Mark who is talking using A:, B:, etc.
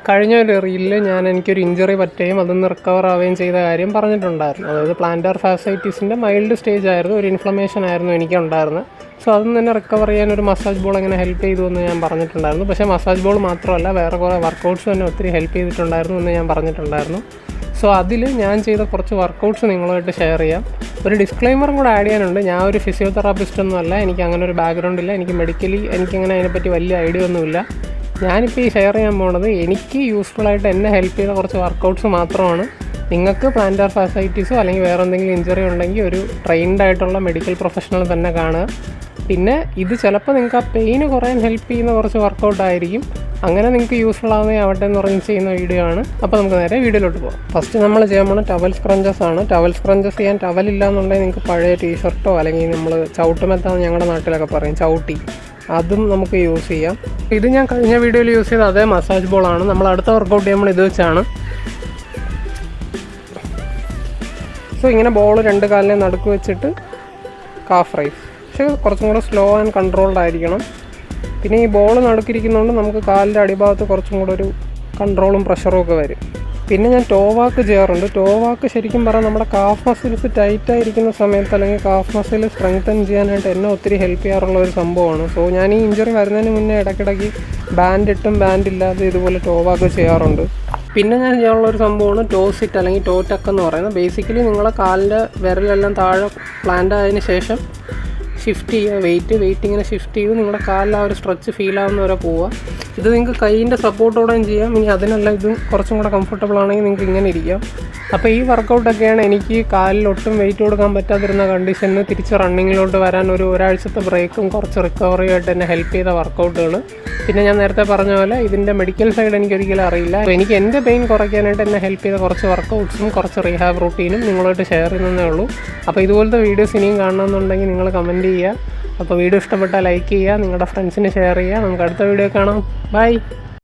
A: കഴിഞ്ഞ ഒരു റീലിൽ എനിക്കൊരു ഇഞ്ചറി പറ്റുകയും അതിൽ റിക്കവർ ആവുകയും ചെയ്ത കാര്യം പറഞ്ഞിട്ടുണ്ടായിരുന്നു. അതായത് പ്ലാന്റർ ഫാസൈറ്റിസിൻ്റെ മൈൽഡ് സ്റ്റേജ് ആയിരുന്നു, ഒരു ഇൻഫ്ലമേഷൻ ആയിരുന്നു എനിക്കുണ്ടായിരുന്നത്. സോ അതിൽ നിന്ന് തന്നെ റിക്കവർ ചെയ്യാൻ ഒരു മസാജ് ബോൾ എങ്ങനെ ഹെൽപ്പ് ചെയ്തു എന്ന് ഞാൻ പറഞ്ഞിട്ടുണ്ടായിരുന്നു. പക്ഷേ മസാജ് ബോൾ മാത്രമല്ല, വേറെ കുറേ വർക്കൗട്ട്സ് തന്നെ ഒത്തിരി ഹെൽപ്പ് ചെയ്തിട്ടുണ്ടായിരുന്നു എന്ന് ഞാൻ പറഞ്ഞിട്ടുണ്ടായിരുന്നു. സോ അതിൽ ഞാൻ ചെയ്ത കുറച്ച് വർക്കൗട്ട്സ് നിങ്ങളുമായിട്ട് ഷെയർ ചെയ്യാം. ഒരു ഡിസ്ക്ലെയിമറും കൂടെ ആഡ് ചെയ്യാനുണ്ട്. ഞാൻ ഒരു ഫിസിയോതെറാപ്പിസ്റ്റ് ഒന്നുമല്ല, എനിക്ക് അങ്ങനെ ഒരു ബാക്ക്ഗ്രൗണ്ട് ഇല്ല, എനിക്ക് മെഡിക്കലി എനിക്കങ്ങനെ അതിനെപ്പറ്റി വലിയ ഐഡിയ ഒന്നുമില്ല. ഞാനിപ്പോൾ ഈ ഷെയർ ചെയ്യാൻ പോകുന്നത് എനിക്ക് യൂസ്ഫുള്ളായിട്ട് എന്നെ ഹെൽപ്പ് ചെയ്ത കുറച്ച് വർക്കൗട്ട്സ് മാത്രമാണ്. നിങ്ങൾക്ക് പ്ലാന്റർ ഫാസൈറ്റിസോ അല്ലെങ്കിൽ വേറെ എന്തെങ്കിലും ഇഞ്ചറി ഉണ്ടെങ്കിൽ ഒരു ട്രെയിൻഡ് ആയിട്ടുള്ള മെഡിക്കൽ പ്രൊഫഷണൽ തന്നെ കാണുക. പിന്നെ ഇത് ചിലപ്പോൾ നിങ്ങൾക്ക് ആ പെയിന് കുറയാൻ ഹെൽപ്പ് ചെയ്യുന്ന കുറച്ച് വർക്കൗട്ടായിരിക്കും. അങ്ങനെ നിങ്ങൾക്ക് യൂസ്ഫുൾ ആവുന്നേ ആവട്ടെ എന്ന് പറഞ്ഞ് ചെയ്യുന്ന വീഡിയോ ആണ്. അപ്പോൾ നമുക്ക് നേരെ വീഡിയോയിലോട്ട് പോകാം. ഫസ്റ്റ് നമ്മൾ ചെയ്യാൻ പോകുന്നത് ടവൽ സ്ക്രഞ്ചസ് ആണ്. ടവൽ സ്ക്രഞ്ചസ് ചെയ്യാൻ ടവലില്ല എന്നുണ്ടെങ്കിൽ നിങ്ങൾക്ക് പഴയ ടീഷർട്ടോ അല്ലെങ്കിൽ നമ്മൾ ചവിട്ടുമെത്താന്ന് ഞങ്ങളുടെ നാട്ടിലൊക്കെ പറയും, ചവിട്ടി, അതും നമുക്ക് യൂസ് ചെയ്യാം. ഇത് ഞാൻ കഴിഞ്ഞ വീഡിയോയിൽ യൂസ് ചെയ്ത അതേ മസാജ് ബോളാണ്. നമ്മൾ അടുത്ത വർക്കൗട്ട് ചെയ്യുമ്പോൾ ഇത് വെച്ചാണ്. സോ ഇങ്ങനെ ബോൾ രണ്ട് കാലിനെ നടുക്ക് വെച്ചിട്ട് കാഫ് റൈസ്, പക്ഷേ കുറച്ചും കൂടെ സ്ലോ ആൻഡ് കൺട്രോൾഡ് ആയിരിക്കണം. പിന്നെ ഈ ബോൾ നടുക്കിരിക്കുന്നതുകൊണ്ട് നമുക്ക് കാലിൻ്റെ അടിഭാഗത്ത് കുറച്ചും കൂടെ ഒരു കൺട്രോളും പ്രഷറും ഒക്കെ വരും. പിന്നെ ഞാൻ ടോ വാക്ക് ചെയ്യാറുണ്ട്. ടോ വാക്ക് ശരിക്കും പറഞ്ഞാൽ നമ്മുടെ കാഫ് മസിൽസ് ടൈറ്റായിരിക്കുന്ന സമയത്ത് അല്ലെങ്കിൽ കാഫ് മസിൽ സ്ട്രെങ്തൻ ചെയ്യാനായിട്ട് എന്നെ ഒത്തിരി ഹെൽപ്പ് ചെയ്യാറുള്ള ഒരു സംഭവമാണ്. സോ ഞാൻ ഈ ഇഞ്ചറി വരുന്നതിന് മുന്നേ ഇടയ്ക്കിടയ്ക്ക് ബാൻഡ് ഇട്ടും ബാൻഡ് ഇല്ലാതെ ഇതുപോലെ ടോ വാക്ക് ചെയ്യാറുണ്ട്. പിന്നെ ഞാൻ ചെയ്യാനുള്ളൊരു സംഭവമാണ് ടോ സിറ്റ് അല്ലെങ്കിൽ ടോ ടക്ക് എന്ന് പറയുന്നത്. ബേസിക്കലി നിങ്ങളെ കാലിൻ്റെ വിരലെല്ലാം താഴെ പ്ലാന്റ് ആയതിനു ശേഷം ഷിഫ്റ്റ് ചെയ്യുക, വെയിറ്റ് ഇങ്ങനെ ഷിഫ്റ്റ് ചെയ്ത് നിങ്ങളുടെ കാലിൽ ആ ഒരു സ്ട്രെച്ച് ഫീൽ ആവുന്ന വരെ പോവുക. ഇത് നിങ്ങൾക്ക് കൈയിൻ്റെ സപ്പോർട്ടോടെയും ചെയ്യാം. ഇനി അതിനല്ല ഇതും കുറച്ചും കൂടെ കംഫർട്ടബിൾ ആണെങ്കിൽ നിങ്ങൾക്ക് ഇങ്ങനെ ഇരിക്കാം. അപ്പോൾ ഈ വർക്കൗട്ടൊക്കെയാണ് എനിക്ക് കാലിൽ ഒട്ടും വെയിറ്റ് കൊടുക്കാൻ പറ്റാതിരുന്ന കണ്ടീഷനിൽ തിരിച്ച് റണ്ണിങ്ങിലോട്ട് വരാൻ ഒരാഴ്ചത്തെ ബ്രേക്കും കുറച്ച് റിക്കവറിയായിട്ട് എന്നെ ഹെൽപ്പ് ചെയ്ത വർക്കൗട്ടുകൾ. പിന്നെ ഞാൻ നേരത്തെ പറഞ്ഞ പോലെ ഇതിൻ്റെ മെഡിക്കൽ സൈഡ് എനിക്കൊരിക്കലും അറിയില്ല. അപ്പോൾ എനിക്ക് എൻ്റെ പെയിൻ കുറയ്ക്കാനായിട്ട് എന്നെ ഹെൽപ്പ് ചെയ്ത കുറച്ച് വർക്കൗട്ട്സും കുറച്ച് റീഹാബ് റൂട്ടീനും നിങ്ങളായിട്ട് ഷെയർ ചെയ്യുന്നതേ ഉള്ളൂ. അപ്പോൾ ഇതുപോലത്തെ വീഡിയോസ് ഇനിയും കാണണമെന്നുണ്ടെങ്കിൽ നിങ്ങൾ കമൻറ്റ് ചെയ്യുക. അപ്പോൾ വീഡിയോ ഇഷ്ടപ്പെട്ടാൽ ലൈക്ക് ചെയ്യുക, നിങ്ങളുടെ ഫ്രണ്ട്സിന് ഷെയർ ചെയ്യുക. നമുക്ക് അടുത്ത വീഡിയോ കാണാം. ബൈ.